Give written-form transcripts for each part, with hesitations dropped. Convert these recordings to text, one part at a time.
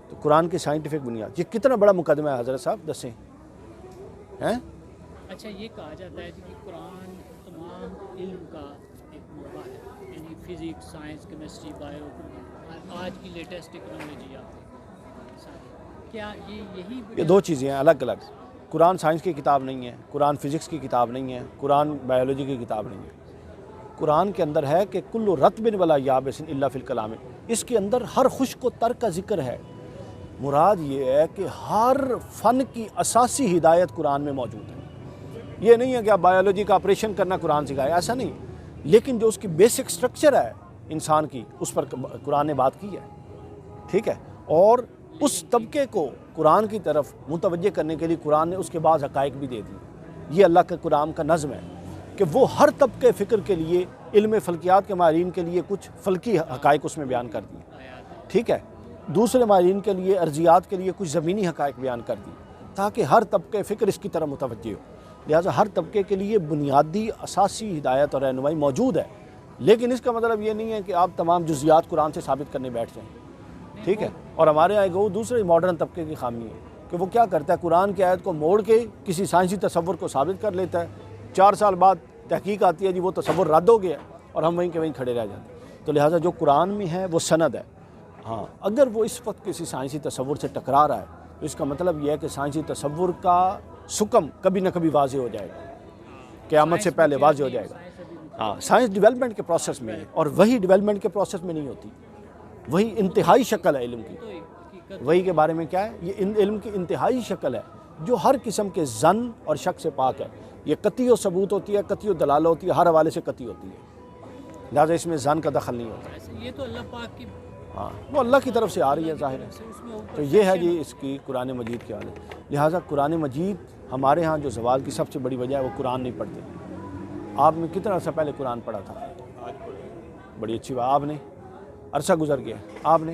تو قرآن کی سائنٹیفک بنیاد، یہ کتنا بڑا مقدمہ ہے حضرت صاحب دسیں ہیں؟ اچھا یہ کہا جاتا ہے کہ قرآن تمام علم کا ایک منبع ہے، یعنی فزکس، سائنس، کیمسٹری، بایو، آج کی لیٹسٹ ٹیکنالوجی کیا یہی یہ دو چیزیں ہیں الگ الگ۔ قرآن سائنس کی کتاب نہیں ہے، قرآن فزکس کی کتاب نہیں ہے، قرآن بایولوجی کی کتاب نہیں ہے۔ قرآن کے اندر ہے کہ کل رطب ولا یابس الا فی الکلام، اس کے اندر ہر خشک و تر کا ذکر ہے۔ مراد یہ ہے کہ ہر فن کی اساسی ہدایت قرآن میں موجود ہے۔ یہ نہیں ہے کہ آپ بایولوجی کا آپریشن کرنا قرآن سکھائے، ایسا نہیں، لیکن جو اس کی بیسک سٹرکچر ہے انسان کی، اس پر قرآن نے بات کی ہے، ٹھیک ہے۔ اور اس طبقے کو قرآن کی طرف متوجہ کرنے کے لیے قرآن نے اس کے بعض حقائق بھی دے دی۔ یہ اللہ کے قرآن کا نظم ہے کہ وہ ہر طبقے فکر کے لیے، علم فلکیات کے ماہرین کے لیے کچھ فلکی حقائق اس میں بیان کر دی، ٹھیک ہے، دوسرے ماہرین کے لیے، ارضیات کے لیے کچھ زمینی حقائق بیان کر دی، تاکہ ہر طبقے فکر اس کی طرف متوجہ ہو۔ لہٰذا ہر طبقے کے لیے بنیادی اساسی ہدایت اور رہنمائی موجود ہے، لیکن اس کا مطلب یہ نہیں ہے کہ آپ تمام جزیات قرآن سے ثابت کرنے بیٹھ جائیں، ٹھیک ہے۔ اور ہمارے یہاں وہ دوسرے ماڈرن طبقے کی خامی ہے کہ وہ کیا کرتا ہے، قرآن کی آیت کو موڑ کے کسی سائنسی تصور کو ثابت کر لیتا ہے، 4 سال بعد تحقیق آتی ہے جی وہ تصور رد ہو گیا اور ہم وہیں کے وہیں کھڑے رہ جاتے ہیں۔ تو لہٰذا جو قرآن میں ہے وہ سند ہے، ہاں اگر وہ اس وقت کسی سائنسی تصور سے ٹکرا رہا ہے تو اس کا مطلب یہ ہے کہ سائنسی تصور کا سکم کبھی نہ کبھی واضح ہو جائے گا، قیامت سے پہلے واضح ہو جائے گا۔ ہاں سائنس ڈیولپمنٹ کے پروسیس میں ہے، اور وہی ڈیولپمنٹ کے پروسیس میں نہیں ہوتی، وہی انتہائی شکل ہے علم کی۔ وہی کے بارے میں کیا ہے، یہ علم کی انتہائی شکل ہے جو ہر قسم کے ظن اور شک سے پاک ہے۔ یہ قطعی و ثبوت ہوتی ہے، قطعی و دلالہ ہوتی ہے، ہر حوالے سے قطعی ہوتی ہے، لہٰذا اس میں ظن کا دخل نہیں ہوتا۔ یہ تو اللہ پاک کی، ہاں وہ اللہ کی طرف سے آ رہی ہے ظاہر ہے۔ تو یہ ہے جی اس کی قرآن مجید کی حالت۔ لہٰذا قرآن مجید ہمارے ہاں جو زوال کی سب سے بڑی وجہ ہے وہ قرآن نہیں پڑھتے۔ آپ نے کتنا عرصہ پہلے قرآن پڑھا تھا؟ بڑی اچھی بات، آپ نے عرصہ گزر گیا، آپ نے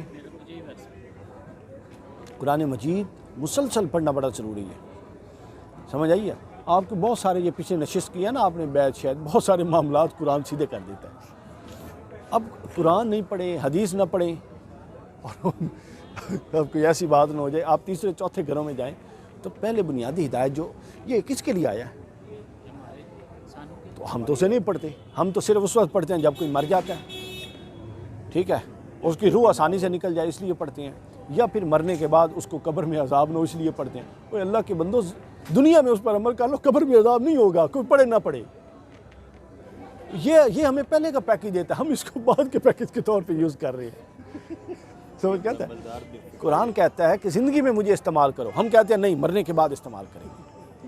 قرآن مجید مسلسل پڑھنا بڑا ضروری ہے، سمجھ آئیے؟ آپ کو بہت سارے یہ پیچھے نشست کیا نا آپ نے بیت، شاید بہت سارے معاملات قرآن سیدھے کر دیتا ہے۔ اب قرآن نہیں پڑھیں، حدیث نہ پڑھیں، اور اب کوئی ایسی بات نہ ہو جائے آپ تیسرے چوتھے گھروں میں جائیں تو پہلے بنیادی ہدایت جو یہ کس کے لیے آیا ہے؟ تو ہم تو اسے نہیں پڑھتے، ہم تو صرف اس وقت پڑھتے ہیں جب کوئی مر جاتا ہے، ٹھیک ہے، اس کی روح آسانی سے نکل جائے اس لیے پڑھتے ہیں، یا پھر مرنے کے بعد اس کو قبر میں عذاب نہ ہو اس لیے پڑھتے ہیں۔ کوئی اللہ کے بندو دنیا میں اس پر عمل کر لو، قبر میں عذاب نہیں ہوگا، کوئی پڑھے نہ پڑھے۔ یہ ہمیں پہلے کا پیکج دیتا ہے، ہم اس کو بعد کے پیکج کے طور پہ یوز کر رہے ہیں۔ سمجھ کہتا ہے قرآن کہتا ہے کہ زندگی میں مجھے استعمال کرو، ہم کہتے ہیں نہیں مرنے کے بعد استعمال کریں گے،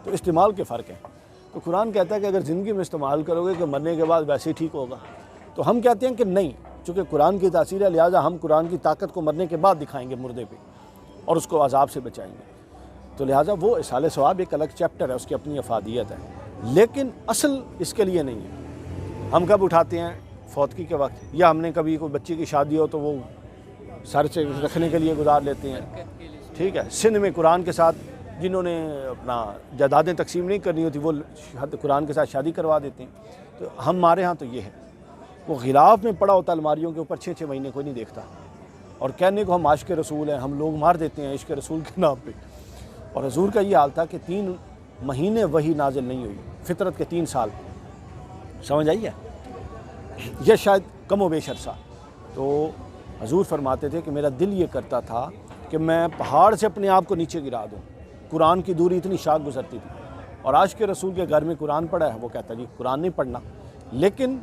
تو استعمال کے فرق ہے۔ تو قرآن کہتا ہے کہ اگر زندگی میں استعمال کرو گے کہ مرنے کے بعد ویسے ہی ٹھیک ہوگا، تو ہم کہتے ہیں کہ نہیں، چونکہ قرآن کی تاثیر ہے لہٰذا ہم قرآن کی طاقت کو مرنے کے بعد دکھائیں گے مردے پہ اور اس کو عذاب سے بچائیں گے۔ تو لہٰذا وہ اصالِ ثواب ایک الگ چیپٹر ہے، اس کی اپنی افادیت ہے، لیکن اصل اس کے لیے نہیں ہے۔ ہم کب اٹھاتے ہیں؟ فوتگی کے وقت، یا ہم نے کبھی کوئی بچے کی شادی ہو تو وہ سر سے رکھنے کے لیے گزار لیتے ہیں، ٹھیک ہے۔ سندھ میں قرآن کے ساتھ جنہوں نے اپنا جائیدادیں تقسیم نہیں کرنی ہوتی وہ قرآن کے ساتھ شادی کروا دیتے ہیں۔ تو ہمارے ہاں تو یہ ہے، وہ غلاف میں پڑا ہوتا الماریوں کے اوپر 6 مہینے کوئی نہیں دیکھتا، اور کہنے کو ہم عاشق رسول ہیں، ہم لوگ مار دیتے ہیں عشق رسول کے نام پہ۔ اور حضور کا یہ حال تھا کہ 3 مہینے وحی نازل نہیں ہوئی، فطرت کے 3 سال، سمجھ آئی ہے؟ یہ شاید کم و بیش عرصہ۔ تو حضور فرماتے تھے کہ میرا دل یہ کرتا تھا کہ میں پہاڑ سے اپنے آپ کو نیچے گرا دوں، قرآن کی دوری اتنی شاک گزرتی تھی۔ اور عاشق رسول کے گھر میں قرآن پڑھا ہے، وہ کہتا جی قرآن نہیں پڑھنا، لیکن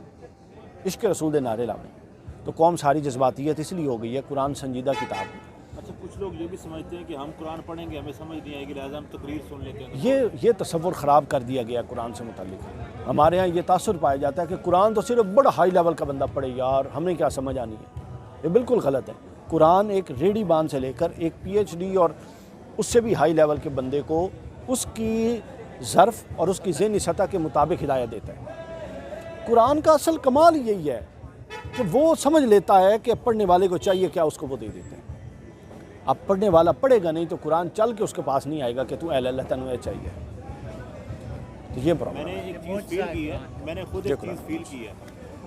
عشق رسول دے نعرے لاویں۔ تو قوم ساری جذباتیت اس لیے ہو گئی ہے، قرآن سنجیدہ کتاب ہے۔ اچھا کچھ لوگ یہ بھی سمجھتے ہیں کہ ہم قرآن پڑھیں گے ہمیں سمجھ نہیں آئے گی لہٰذا ہم تقریر سن لیتے ہیں۔ یہ تصور خراب کر دیا گیا قرآن سے متعلق۔ ہمارے ہاں یہ تاثر پایا جاتا ہے کہ قرآن تو صرف بڑا ہائی لیول کا بندہ پڑھے، یار ہمیں کیا سمجھ آنی ہے، یہ بالکل غلط ہے۔ قرآن ایک ریڈی بان سے لے کر ایک PhD اور اس سے بھی ہائی لیول کے بندے کو اس کی ظرف اور اس کی ذہنی سطح کے مطابق ہدایت دیتا ہے۔ قرآن کا اصل کمال یہی ہے کہ وہ سمجھ لیتا ہے کہ پڑھنے والے کو چاہیے کیا، اس کو وہ دے دیتے ہیں۔ اب پڑھنے والا پڑھے گا نہیں تو قرآن چل کے اس کے پاس نہیں آئے گا کہ تو اہل اللہ تنوع چاہیے۔ تو یہ پرابلم میں نے ایک چیز فیل کی ہے، میں نے خود ایک چیز فیل کی ہے